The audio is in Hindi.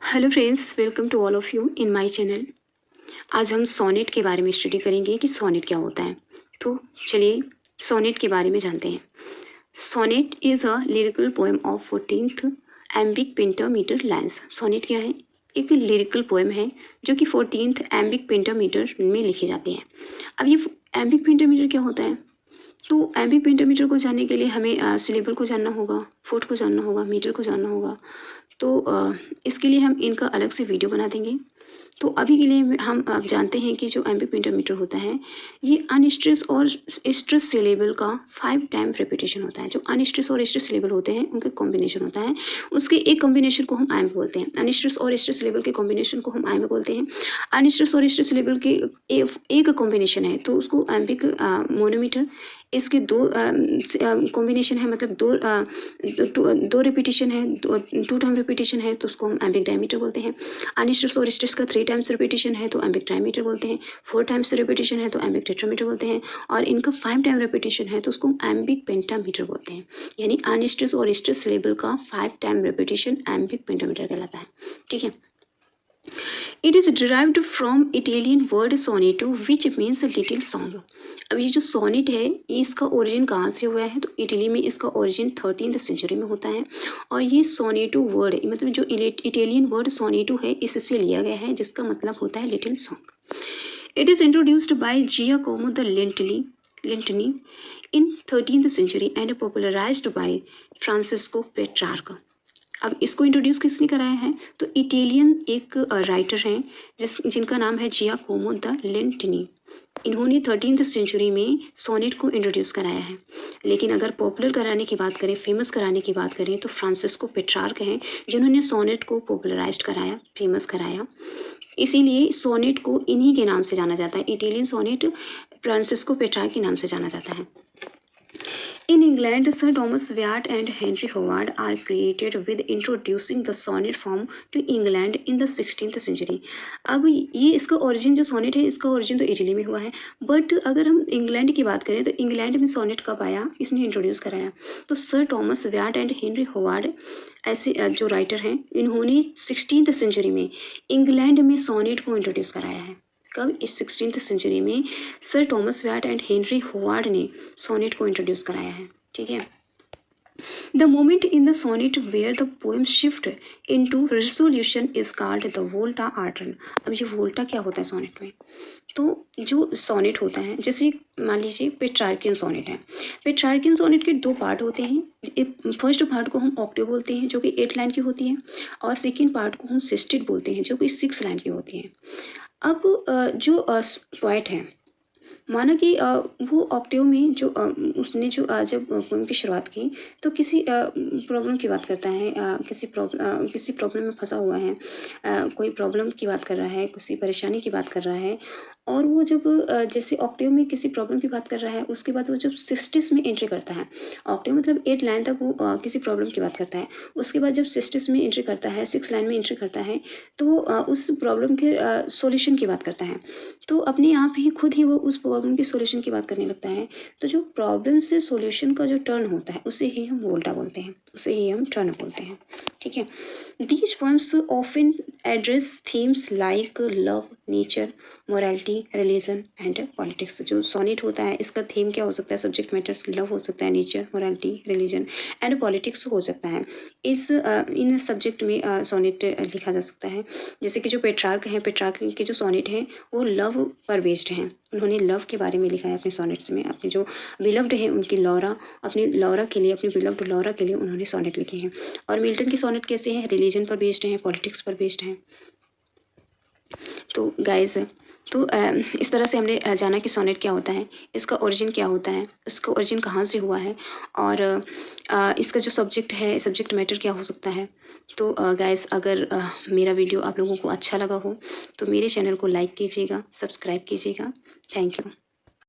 Hello friends, welcome to all of you in my channel. आज हम सोनेट के बारे में स्टडी करेंगे कि सोनेट क्या होता है। तो चलिए सोनेट के बारे में जानते हैं। Sonnet is a lyrical poem of 14th iambic pentameter length. Sonnet क्या है? एक लिरिकल पोएम है जो कि 14th एम्बिक पेंटामीटर में लिखे जाते हैं। अब ये एम्बिक पेंटामीटर क्या होता है? तो एम्बिक पेंटामीटर को जानने के लिए हमें सिलेबल को जानना होगा, फुट को जानना होगा, मीटर को जानना होगा। तो इसके लिए हम इनका अलग से वीडियो बना देंगे। तो अभी के लिए हम आप जानते हैं कि जो एम्बिक पेंटामीटर होता है ये अनस्ट्रेस और स्ट्रेस सिलेबल का 5 टाइम रिपीटेशन होता है। जो अनस्ट्रेस और स्ट्रेस सिलेबल होते हैं उनका कॉम्बिनेशन होता है, उसके एक कॉम्बिनेशन को हम आइम बोलते हैं। अनस्ट्रेस और स्ट्रेस सिलेबल के कॉम्बिनेशन को हम आइम बोलते हैं। अनस्ट्रेस और स्ट्रेस सिलेबल के एक कॉम्बिनेशन है तो उसको एम्बिक मोनोमीटर। इसके दो कॉम्बिनेशन है, मतलब दो रिपीटेशन है, 2 टाइम रिपीटेशन है तो उसको हम एम्बिक डायमीटर बोलते हैं। अनस्ट्रेस और स्ट्रेस का 3 टाइम्स रिपीटेशन है तो एम्बिक ट्राईमीटर बोलते हैं। 4 टाइम्स रिपीटेशन है तो एम्बिक टेट्रामीटर बोलते हैं। और इनका 5 टाइम रिपीटेशन है तो उसको हम एम्बिक पेंटामीटर बोलते हैं। यानी अनस्ट्रेस और स्ट्रेस लेवल का 5 टाइम रिपीटेशन एम्बिक पेंटामीटर कहलाता है। ठीक है। It is derived from Italian word sonetto which means little song. अब ये जो सोनेट है इसका ओरिजिन कहाँ से हुआ है? तो इटली में इसका ओरिजिन 13th सेंचुरी में होता है। और ये सोनेटो वर्ड मतलब जो इटालियन वर्ड सोनेटो है इससे लिया गया है, जिसका मतलब होता है little song. It is introduced by Giacomo da Lentini in 13th century and popularised by Francesco Petrarch. अब इसको इंट्रोड्यूस किसने कराया है? तो इटालियन एक राइटर हैं जिनका नाम है जियाकोमो द लिंटनी। इन्होंने 13th सेंचुरी में सोनेट को इंट्रोड्यूस कराया है। लेकिन अगर पॉपुलर कराने की बात करें, फेमस कराने की बात करें तो फ्रांसिस्को पेट्रार्क हैं जिन्होंने सोनेट को पॉपुलराइज्ड कराया, फेमस कराया। इसीलिए सोनेट को इन्हीं के नाम से जाना जाता है। इटालियन सोनेट फ्रांसिस्को पेट्रार्क के नाम से जाना जाता है। In England, Sir Thomas Wyatt and Henry Howard are credited with introducing the sonnet form to England in the 16th century. अब ये इसका ओरिजिन जो सोनेट है इसका ओरिजिन तो इटली में हुआ है, बट अगर हम इंग्लैंड की बात करें तो इंग्लैंड में सोनेट कब आया, इसने इंट्रोड्यूस कराया। तो sir Thomas Wyatt and Henry Howard ऐसे जो राइटर हैं इन्होंने 16th सेंचुरी में इंग्लैंड में सोनेट को इंट्रोड्यूस कराया है। कब? इस 16th सेंचुरी में sir Thomas Wyatt and Henry Howard ने सोनेट को इंट्रोड्यूस कराया है। ठीक है। The moment in the sonnet where the poem shift into resolution is called the volta or turn. अब ये वोल्टा क्या होता है सोनेट में? तो जो सोनेट होता है, जैसे मान लीजिए पेट्रार्कियन सोनेट है। पेट्रार्कियन सोनेट के 2 पार्ट होते हैं। फर्स्ट पार्ट को हम ऑक्टेव बोलते हैं जो कि 8 लाइन की होती है, और सेकेंड पार्ट को हम सिस्टेट बोलते हैं जो कि 6 लाइन की होती है। अब जो पोएट है, माना कि वो ऑक्टेव में जो उसने जो जब पोएम की शुरुआत की तो किसी प्रॉब्लम की बात करता है, किसी प्रॉब्लम में फंसा हुआ है, कोई प्रॉब्लम की बात कर रहा है, किसी परेशानी की बात कर रहा है। और वो जब जैसे ऑक्टेव में किसी प्रॉब्लम की बात कर रहा है उसके बाद वो जब सिस्टिस में एंट्री करता है, ऑक्टेव मतलब 8 लाइन तक वो किसी प्रॉब्लम की बात करता है। उसके बाद जब सिस्टिस में एंट्री करता है, 6 लाइन में एंट्री करता है तो उस प्रॉब्लम के सॉल्यूशन की बात करता है। तो अपने आप ही खुद ही वो उस प्रॉब्लम की सॉल्यूशन की बात करने लगता है। तो जो प्रॉब्लम से सॉल्यूशन का जो टर्न होता है उसे ही हम वोल्टा बोलते हैं, उसे ही हम टर्न बोलते हैं। ठीक है। These poems often address themes like love, nature, morality, religion and politics. जो सोनेट होता है इसका थीम क्या हो सकता है? सब्जेक्ट मैटर लव हो सकता है, nature, morality, religion and politics हो सकता है। इन सब्जेक्ट में सोनेट लिखा जा सकता है। जैसे कि जो पेट्रार्क हैं, पेट्रार्क के जो सोनेट हैं वो लव पर बेस्ड हैं। उन्होंने लव के बारे में लिखा है अपने सोनेट्स में। अपने जो बिलव्ड हैं उनकी लौरा, अपनी लौरा के लिए, अपनी बिलव्ड लौरा के लिए उन्होंने सोनेट लिखे हैं। और मिल्टन के सोनेट कैसे हैं? रिलीजन पर बेस्ड हैं, पॉलिटिक्स पर बेस्ड हैं। तो गाइज इस तरह से हमने जाना कि सोनेट क्या होता है, इसका ओरिजिन क्या होता है, इसका ओरिजिन कहाँ से हुआ है, और इसका जो सब्जेक्ट है, सब्जेक्ट मैटर क्या हो सकता है। तो गाइस अगर मेरा वीडियो आप लोगों को अच्छा लगा हो तो मेरे चैनल को लाइक कीजिएगा, सब्सक्राइब कीजिएगा। Thank you.